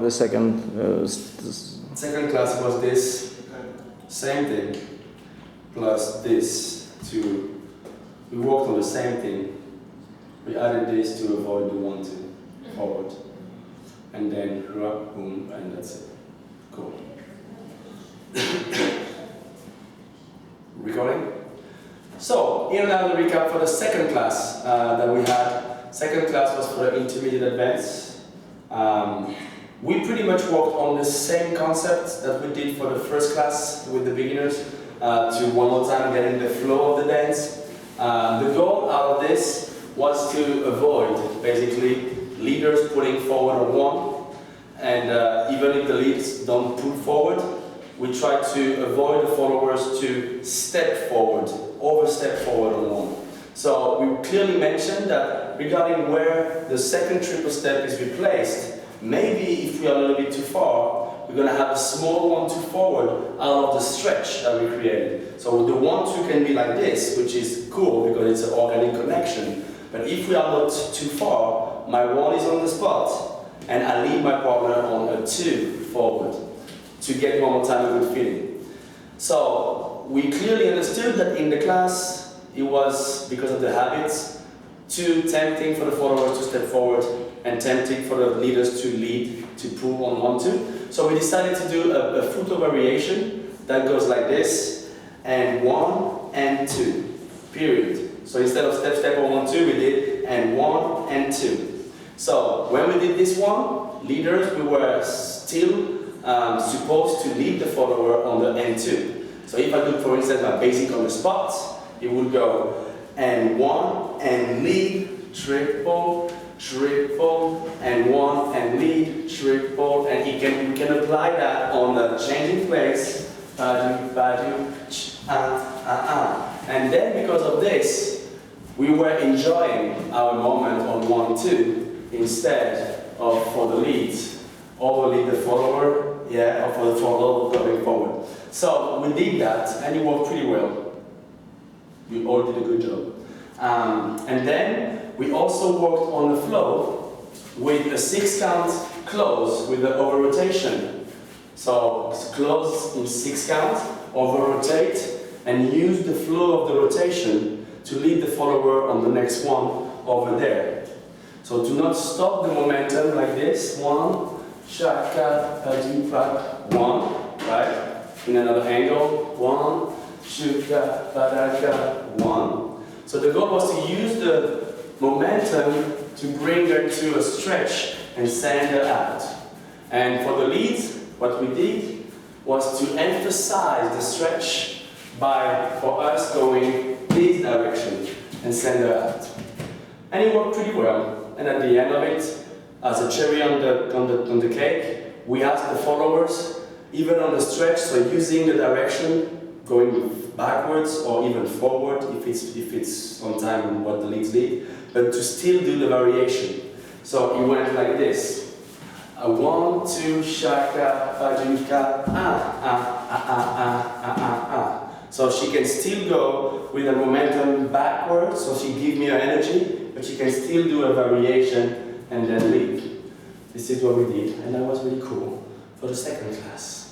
the second? Second class was this same thing plus this to. We worked on the same thing. We added this to avoid the 1, 2 forward, and then rock, boom, and that's it. Cool. Recording? So, here now the recap for the second class that we had. Second class was for the intermediate advanced. We pretty much worked on the same concepts that we did for the first class with the beginners to one more time getting the flow of the dance. The goal out of this was to avoid basically leaders putting forward on one, and even if the leads don't put forward, we try to avoid the followers to step forward, overstep forward on one. So we clearly mentioned that regarding where the second triple step is replaced, maybe if we are a little bit too far, we're going to have a small 1, 2 forward out of the stretch that we created. So the 1, 2 can be like this, which is cool because it's an organic connection. But if we are not too far, my 1 is on the spot, and I lead my partner on a 2 forward to get one more time a good feeling. So we clearly understood that in the class, it was, because of the habits, too tempting for the followers to step forward and tempting for the leaders to lead, to pull on 1, 2. So we decided to do a futo variation that goes like this, and 1 and 2, period. So instead of step, step, or 1, 2, we did and 1 and 2. So when we did this one, leaders, we were still supposed to lead the follower on the N2. So if I do, for instance, my basic on the spot, it would go and 1 and lead, triple, triple, and 1 and lead, triple, and we can apply that on the changing place, badu, badu, ch, and then because of this, we were enjoying our moment on 1, 2 instead of for the leads, overlead the follower, yeah, or for the follower going forward. So we did that, and it worked pretty well. We all did a good job. And then we also worked on the flow with a 6 count close with the over rotation. So close in 6 count, over rotate, and use the flow of the rotation to lead the follower on the next one over there. So do not stop the momentum like this. 1, shaka, padipa, 1, right? In another angle, 1, shuka, padaka, 1. So the goal was to use the momentum to bring her to a stretch and send her out. And for the leads, what we did was to emphasize the stretch by, for us, going this direction and send her out. And it worked pretty well. And at the end of it, as a cherry on the cake, we asked the followers, even on the stretch, so using the direction, going backwards or even forward if it's on time what the leads lead, but to still do the variation. So it went like this. 1, 2, shaka, pajuka, So she can still go with a momentum backwards, so she gives me her energy, but she can still do a variation and then lead. This is what we did, and that was really cool for the second class.